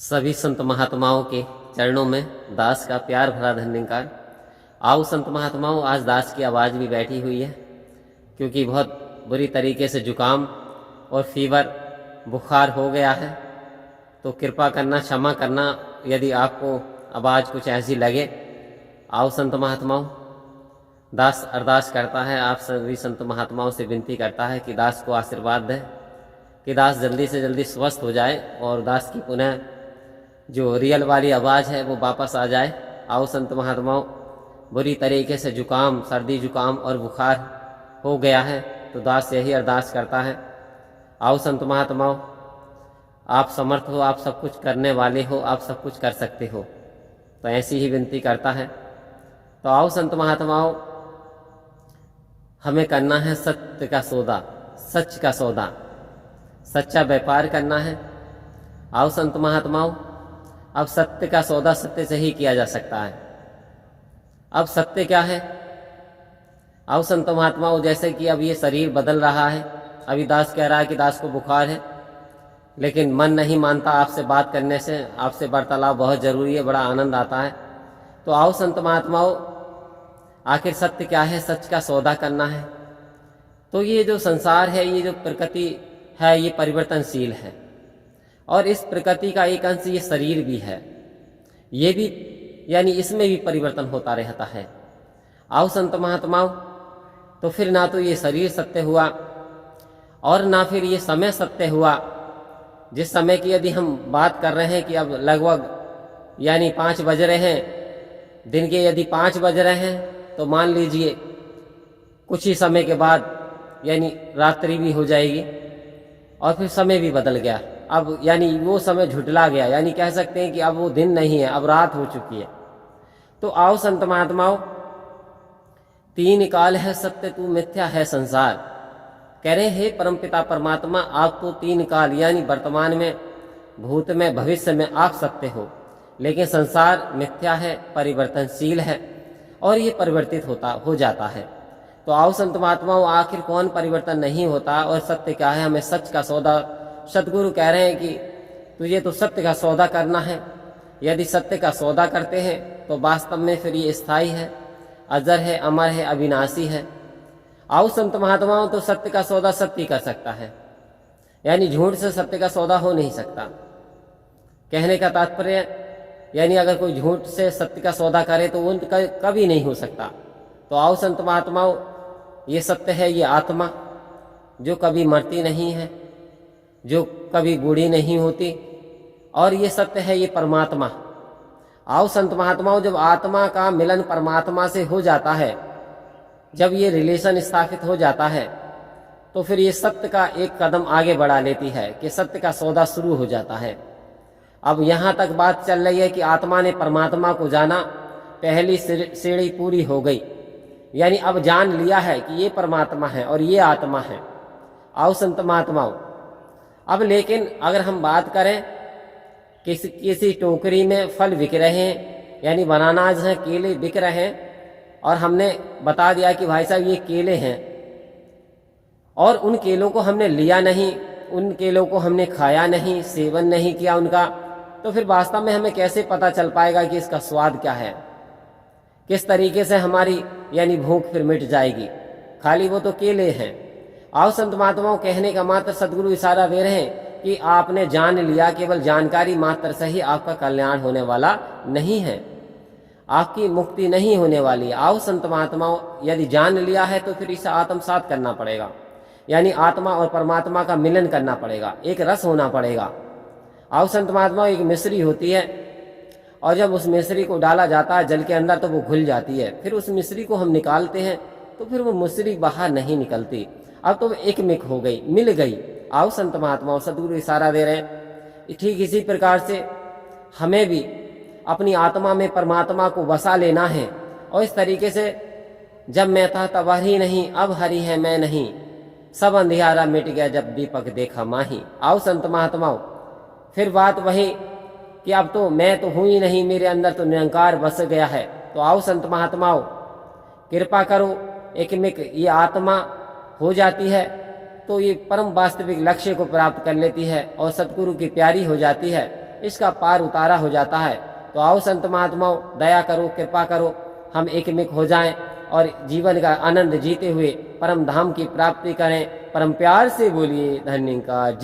सभी संत महात्माओं के चरणों में दास का प्यार भरा धन्यवाद। आओ संत महात्माओं, आज दास की आवाज़ भी बैठी हुई है क्योंकि बहुत बुरी तरीके से जुकाम और फीवर बुखार हो गया है। तो कृपा करना, क्षमा करना यदि आपको आवाज़ कुछ ऐसी लगे। आओ संत महात्माओं, दास अरदास करता है, आप सभी संत महात्माओं से विनती करता है कि दास को आशीर्वाद दें कि दास जल्दी से जल्दी स्वस्थ हो जाए और दास की पुनः जो रियल वाली आवाज़ है वो वापस आ जाए। आओ संत महात्माओं, बुरी तरीके से जुकाम, सर्दी जुकाम और बुखार हो गया है तो दास यही अरदास करता है। आओ संत महात्माओं, आप समर्थ हो, आप सब कुछ करने वाले हो, आप सब कुछ कर सकते हो, तो ऐसी ही विनती करता है। तो आओ संत महात्माओं, हमें करना है सत्य का सौदा, सच का सौदा, सच्चा व्यापार करना है। आओ संत महात्माओं, अब सत्य का सौदा सत्य से ही किया जा सकता है। अब सत्य क्या है? आओ संत महात्माओं, जैसे कि अब ये शरीर बदल रहा है, अभी दास कह रहा है कि दास को बुखार है, लेकिन मन नहीं मानता आपसे बात करने से, आपसे वार्तालाप बहुत जरूरी है, बड़ा आनंद आता है। तो आओ संत महात्माओं, आखिर सत्य क्या है? सच का सौदा करना है। तो ये जो संसार है, ये जो प्रकृति है, ये परिवर्तनशील है और इस प्रकृति का एक अंश ये शरीर भी है, ये भी यानी इसमें भी परिवर्तन होता रहता है। आओ संत महात्माओं, तो फिर ना तो ये शरीर सत्य हुआ और ना फिर ये समय सत्य हुआ। जिस समय की यदि हम बात कर रहे हैं कि अब लगभग यानी 5 बज रहे हैं, दिन के यदि 5 बज रहे हैं तो मान लीजिए कुछ ही समय के बाद यानी रात्रि भी हो जाएगी और फिर समय भी बदल गया। अब यानी वो समय झुटला गया, यानी कह सकते हैं कि अब वो दिन नहीं है, अब रात हो चुकी है। तो आओ संत महात्माओं, 3 काल है सत्य तू मिथ्या है संसार। कह रहे हे परमपिता परमात्मा, आप तो 3 काल यानी वर्तमान में, भूत में, भविष्य में आप सत्य हो, लेकिन संसार मिथ्या है, परिवर्तनशील है और ये परिवर्तित हो जाता है। तो आओ संत महात्माओं, आखिर कौन परिवर्तन नहीं होता और सत्य क्या है? हमें सच का सौदा, सतगुरु कह रहे हैं कि तुझे तो सत्य का सौदा करना है। यदि सत्य का सौदा करते हैं तो वास्तव में फिर ये स्थायी है, अजर है, अमर है, अविनाशी है। आओ संत महात्माओं, तो सत्य का सौदा सत्य कर सकता है, यानी झूठ से सत्य का सौदा हो नहीं सकता। कहने का तात्पर्य यानी अगर कोई झूठ से सत्य का सौदा करे तो वो कभी नहीं हो सकता। तो आओ संत महात्माओं, ये सत्य है, ये आत्मा जो कभी मरती नहीं है, जो कभी बूढ़ी नहीं होती, और ये सत्य है, ये परमात्मा। आओ संत महात्माओं, जब आत्मा का मिलन परमात्मा से हो जाता है, जब ये रिलेशन स्थापित हो जाता है, तो फिर ये सत्य का एक कदम आगे बढ़ा लेती है कि सत्य का सौदा शुरू हो जाता है। अब यहाँ तक बात चल रही है कि आत्मा ने परमात्मा को जाना, पहली सीढ़ी पूरी हो गई, यानी अब जान लिया है कि ये परमात्मा है और ये आत्मा है। आओ संत महात्माओं, अब लेकिन अगर हम बात करें किसी टोकरी में फल बिक रहे हैं, यानी बनानाज हैं, केले बिक रहे हैं, और हमने बता दिया कि भाई साहब ये केले हैं, और उन केलों को हमने लिया नहीं, उन केलों को हमने खाया नहीं, सेवन नहीं किया उनका, तो फिर वास्तव में हमें कैसे पता चल पाएगा कि इसका स्वाद क्या है? किस तरीके से हमारी यानी भूख फिर मिट जाएगी? खाली वो तो केले हैं। आओ संत महात्माओं, कहने का मात्र सदगुरु इशारा दे रहे हैं कि आपने जान लिया, केवल जानकारी मात्र से ही आपका कल्याण होने वाला नहीं है, आपकी मुक्ति नहीं होने वाली। आओ संत महात्माओं, यदि जान लिया है तो फिर इसे आत्मसात करना पड़ेगा, यानी आत्मा और परमात्मा का मिलन करना पड़ेगा, एक रस होना पड़ेगा। आओ संत महात्माओं, एक मिश्री होती है और जब उस मिश्री को डाला जाता है जल के अंदर तो वो घुल जाती है, फिर उस मिश्री को हम निकालते हैं तो फिर वो मिश्री बाहर नहीं निकलती, अब तो एक मिक हो गई, मिल गई। आओ संत महात्माओं, सदगुरु इशारा दे रहे हैं। ठीक इसी प्रकार से हमें भी अपनी आत्मा में परमात्मा को बसा लेना है, और इस तरीके से जब मैं था तब हरि नहीं, अब हरि है मैं नहीं, सब अंधियारा मिट गया जब दीपक देखा माही। आओ संत महात्माओं, फिर बात वही कि अब तो मैं तो हूं ही नहीं, मेरे अंदर तो निरंकार बस गया है। तो आओ संत महात्माओं, कृपा करो, एक मिक ये आत्मा हो जाती है तो ये परम वास्तविक लक्ष्य को प्राप्त कर लेती है और सतगुरु की प्यारी हो जाती है। इसका पार उतारा हो जाता है। तो आओ संत महात्माओं, दया करो, कृपा करो, हम एकमिक हो जाएं और जीवन का आनंद जीते हुए परम धाम की प्राप्ति करें। परम प्यार से बोलिए धन्य का।